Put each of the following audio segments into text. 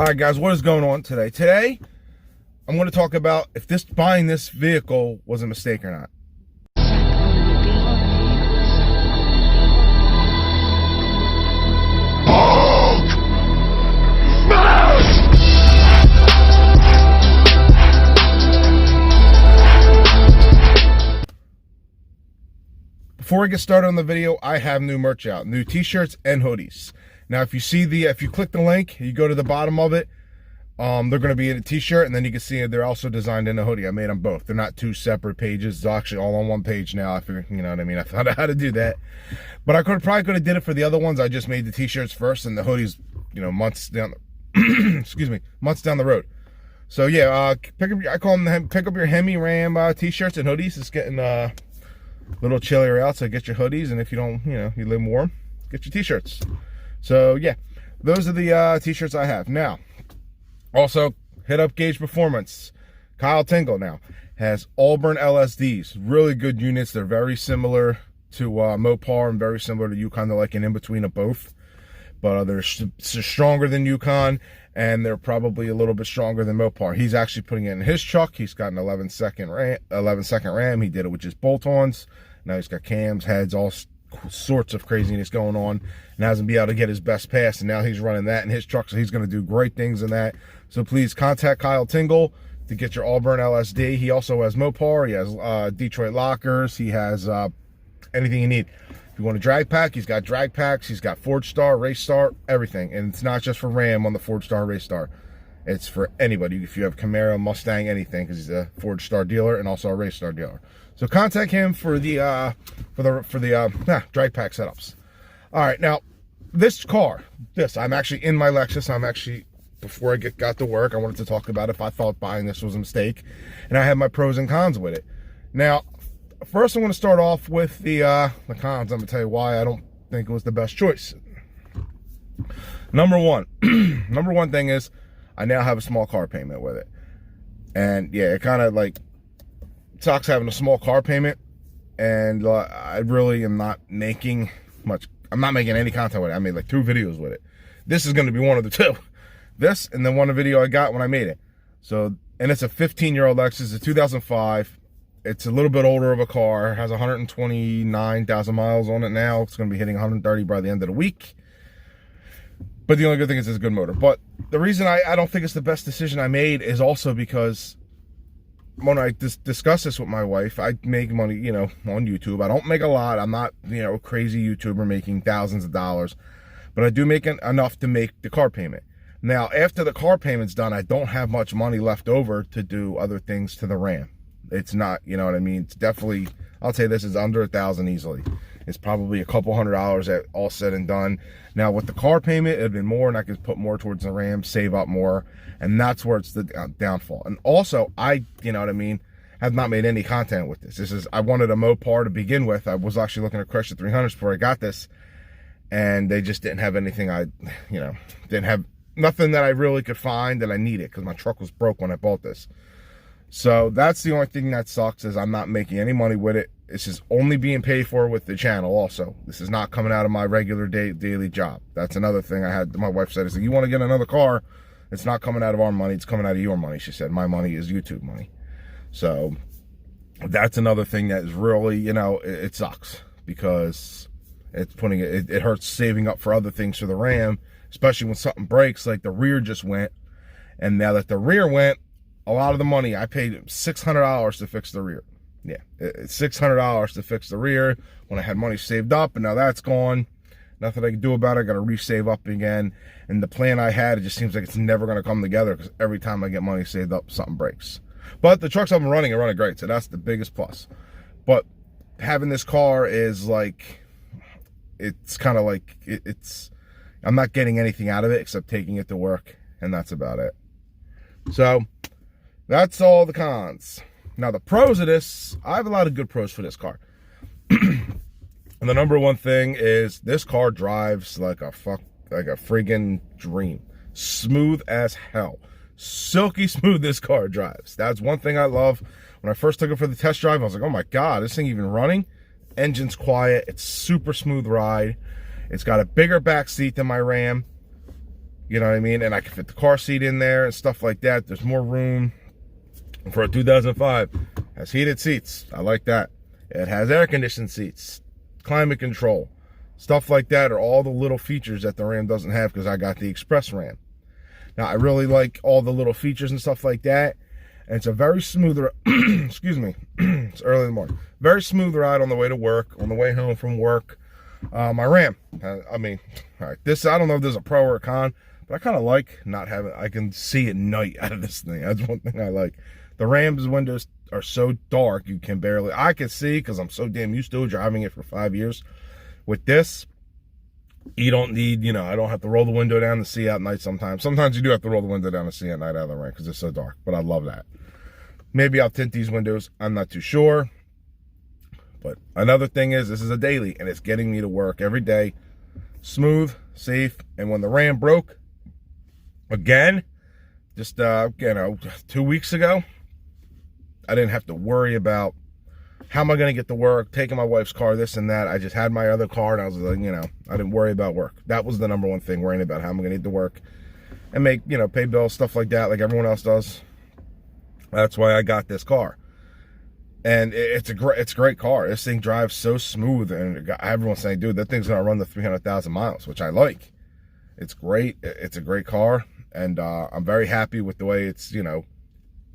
All right, guys, what is going on today? Today, I'm going to talk about if buying this vehicle was a mistake or not. Before I get started on the video, I have new merch out, new t-shirts and hoodies. Now, if you click the link, you go to the bottom of it, they're going to be in a t-shirt, and then you can see they're also designed in a hoodie. I made them both. They're not two separate pages. They're actually all on one page now. I figured, you know what I mean? I found out how to do that. But I probably could have did it for the other ones. I just made the t-shirts first and the hoodies, you know, months down the, excuse me, months down the road. So yeah, I call them pick up your Hemi Ram t-shirts and hoodies. It's getting a little chillier out, so get your hoodies, and if you don't, you know, you live warm, get your t-shirts. So yeah, those are the t-shirts I have. Now, also hit up Guage Performance. Kyle Tingle now has Auburn LSDs, really good units. They're very similar to Mopar and very similar to Yukon. They're like an in-between of both, but they're stronger than Yukon, and they're probably a little bit stronger than Mopar. He's actually putting it in his truck. He's got an 11-second ram. He did it with just bolt-ons. Now he's got cams, heads, all sorts of craziness going on, and hasn't been able to get his best pass, and now he's running that in his truck, so he's going to do great things in that. So please contact Kyle Tingle to get your Auburn LSD. He also has Mopar. He has Detroit lockers. He has anything you need. If you want a drag pack, he's got drag packs. He's got Forge Star, Race Star, everything. And it's not just for Ram on the Forge Star, Race Star. It's for anybody. If you have Camaro, Mustang, anything, because he's a Forge Star dealer and also a Race Star dealer. So contact him for the drag pack setups. All right, now this car, I'm actually in my Lexus. I'm actually, before I got to work, I wanted to talk about if I thought buying this was a mistake, and I have my pros and cons with it. Now, first I'm going to start off with the cons. I'm going to tell you why I don't think it was the best choice. Number one thing is I now have a small car payment with it, and yeah, it kind of like sucks having a small car payment, and I really am not making much. I'm not making any content with it. I made like 2 videos with it. This is going to be one of the 2. This and then one video I got when I made it. So, and it's a 15-year-old Lexus, a 2005. It's a little bit older of a car. It has 129,000 miles on it now. It's going to be hitting 130 by the end of the week. But the only good thing is it's a good motor. But the reason I don't think it's the best decision I made is also because when I discuss this with my wife, I make money, you know, on YouTube. I don't make a lot. I'm not, you know, a crazy YouTuber making thousands of dollars, but I do make enough to make the car payment. Now, after the car payment's done, I don't have much money left over to do other things to the Ram. It's not, you know what I mean? It's definitely, I'll say this is under $1,000 easily. It's probably a couple $100 at all said and done. Now with the car payment, it'd been more, and I could put more towards the Ram, save up more, and that's where it's the downfall. And also, you know what I mean, have not made any content with this. I wanted a Mopar to begin with. I was actually looking at Crush the 300s before I got this, and they just didn't have anything didn't have nothing that I really could find that I needed, because my truck was broke when I bought this. So that's the only thing that sucks, is I'm not making any money with it. This is only being paid for with the channel also. This is not coming out of my regular daily job. That's another thing I had. My wife said, you want to get another car? It's not coming out of our money. It's coming out of your money. She said, my money is YouTube money. So that's another thing that is really, you know, it sucks, because it's it hurts saving up for other things for the Ram, especially when something breaks, like the rear just went. And now that the rear went, a lot of the money, I paid $600 to fix the rear. Yeah, it's $600 to fix the rear when I had money saved up, and now that's gone. Nothing I can do about it. I got to re-save up again. And the plan I had, it just seems like it's never going to come together, because every time I get money saved up, something breaks. But the trucks I've been running are running great, so that's the biggest plus. But having this car is like, it's kind of like, I'm not getting anything out of it except taking it to work, and that's about it. So that's all the cons. Now the pros of this, I have a lot of good pros for this car. And the number one thing is this car drives like a friggin' dream. Smooth as hell. Silky smooth this car drives. That's one thing I love. When I first took it for the test drive, I was like, oh my God, this thing even running? Engine's quiet. It's super smooth ride. It's got a bigger back seat than my Ram. You know what I mean? And I can fit the car seat in there and stuff like that. There's more room for a 2005. It has heated seats. I like that. It has air conditioned seats, climate control, stuff like that are all the little features that the Ram doesn't have because I got the Express Ram. Now, I really like all the little features and stuff like that. And it's a very smooth, excuse me, it's early in the morning. Very smooth ride on the way to work, on the way home from work. My Ram, I mean, all right, this, I don't know if there's a pro or a con, but I kind of like not having, I can see at night out of this thing. That's one thing I like. The Ram's windows are so dark, you can barely, I can see because I'm so damn used to driving it for 5 years. With this, you don't need, you know, I don't have to roll the window down to see out at night sometimes. Sometimes you do have to roll the window down to see at night out of the Ram because it's so dark, but I love that. Maybe I'll tint these windows. I'm not too sure. But another thing is, this is a daily, and it's getting me to work every day. Smooth, safe, and when the Ram broke, again, just, you know, 2 weeks ago, I didn't have to worry about how am I going to get to work, taking my wife's car, this and that. I just had my other car, and I was like, you know, I didn't worry about work. That was the number one thing, worrying about how I'm going to get to work and make, you know, pay bills, stuff like that, like everyone else does. That's why I got this car. And it's a great car. This thing drives so smooth, and everyone's saying, dude, that thing's gonna run the 300,000 miles, which I like. It's great. It's a great car, and I'm very happy with the way it's, you know,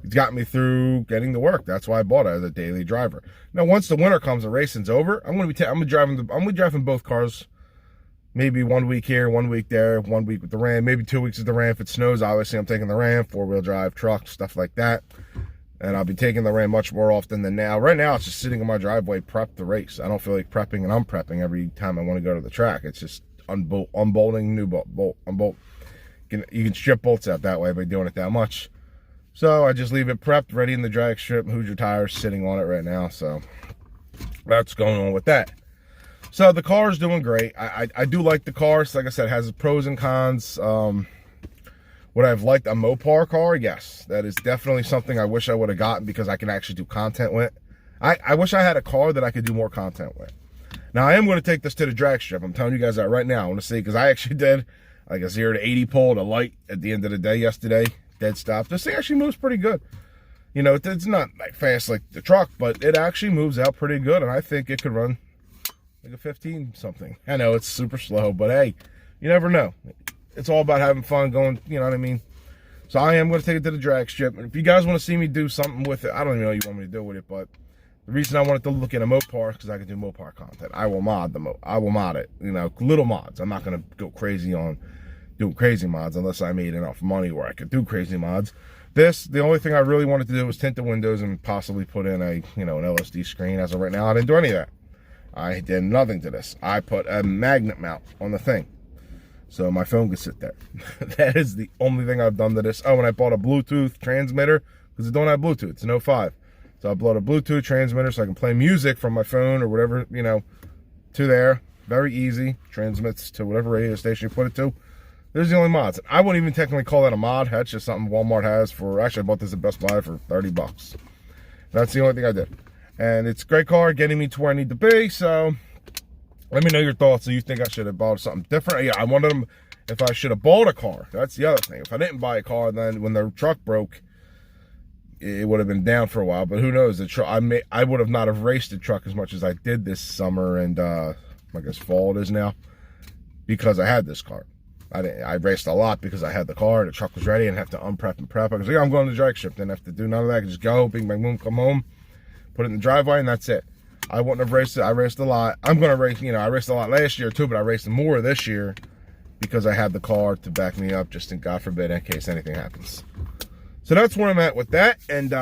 it's got me through getting to work. That's why I bought it as a daily driver. Now, once the winter comes and racing's over, I'm gonna be driving both cars. Maybe 1 week here, 1 week there, 1 week with the Ram, maybe 2 weeks with the Ram. If it snows, obviously I'm taking the Ram, four-wheel drive truck, stuff like that. And I'll be taking the Ram much more often than now. Right now, it's just sitting in my driveway, prepped to race. I don't feel like prepping, and I'm prepping every time I want to go to the track. It's just unbolting, new bolt, unbolt. You can strip bolts out that way by doing it that much. So I just leave it prepped, ready in the drag strip, Hoosier tires sitting on it right now. So that's going on with that. So the car is doing great. I do like the car. So like I said, it has pros and cons. Would I have liked a Mopar car? Yes. That is definitely something I wish I would have gotten because I can actually do content with. I wish I had a car that I could do more content with. Now, I am going to take this to the drag strip. I'm telling you guys that right now. I want to see, because I actually did like a 0 to 80 pull to light at the end of the day yesterday. Dead stop. This thing actually moves pretty good. You know, it's not like fast like the truck, but it actually moves out pretty good, and I think it could run like a 15 something. I know it's super slow, but hey, you never know. It's all about having fun going, you know what I mean? So I am going to take it to the drag strip. And if you guys want to see me do something with it, I don't even know what you want me to do with it, but the reason I wanted to look at a Mopar is because I can do Mopar content. I will mod I will mod it, you know, little mods. I'm not going to go crazy on doing crazy mods unless I made enough money where I could do crazy mods. The only thing I really wanted to do was tint the windows and possibly put in a, you know, an LSD screen. As of right now, I didn't do any of that. I did nothing to this. I put a magnet mount on the thing, so my phone could sit there. That is the only thing I've done to this. Oh, and I bought a Bluetooth transmitter because it don't have Bluetooth. It's an 05. So I bought a Bluetooth transmitter so I can play music from my phone or whatever, you know, to there. Very easy. Transmits to whatever radio station you put it to. There's the only mods. I wouldn't even technically call that a mod. That's just something Walmart has for, actually I bought this at Best Buy for 30 bucks. That's the only thing I did. And it's a great car, getting me to where I need to be, so let me know your thoughts. Do you think I should have bought something different? Yeah, I wondered if I should have bought a car. That's the other thing. If I didn't buy a car, then when the truck broke, it would have been down for a while. But who knows? The truck, I would have not have raced the truck as much as I did this summer and I guess fall it is now, because I had this car. I raced a lot because I had the car. The truck was ready and have to unprep and prep. I was like, yeah, I'm going to the drag strip. Didn't have to do none of that. I could just go, bing, bang, boom, come home, put it in the driveway, and that's it. I wouldn't have raced it. I raced a lot. I'm going to race, you know, I raced a lot last year too, but I raced more this year because I had the car to back me up, just in, God forbid, in case anything happens. So that's where I'm at with that. And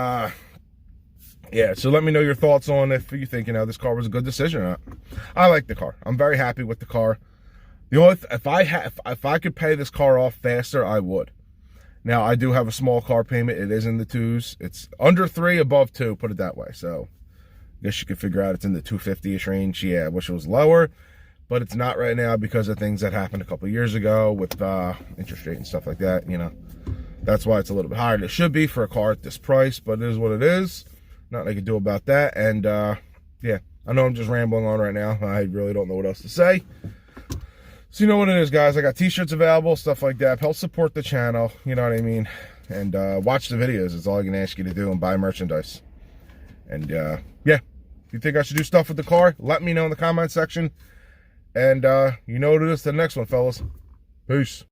yeah, so let me know your thoughts on if you think, you know, this car was a good decision or not. I like the car. I'm very happy with the car. The only if I could pay this car off faster, I would. Now, I do have a small car payment. It is in the 2s. It's under 3, above 2, put it that way. So I guess you could figure out it's in the 250-ish range. Yeah, I wish it was lower, but it's not right now because of things that happened a couple of years ago with interest rate and stuff like that, you know. That's why it's a little bit higher than it should be for a car at this price, but it is what it is. Nothing I can do about that. And yeah, I know I'm just rambling on right now. I really don't know what else to say. So you know what it is, guys. I got t-shirts available, stuff like that. Help support the channel, you know what I mean? And watch the videos is all I can ask you to do, and buy merchandise. And yeah, if you think I should do stuff with the car, let me know in the comment section. And you know what it is to the next one, fellas. Peace.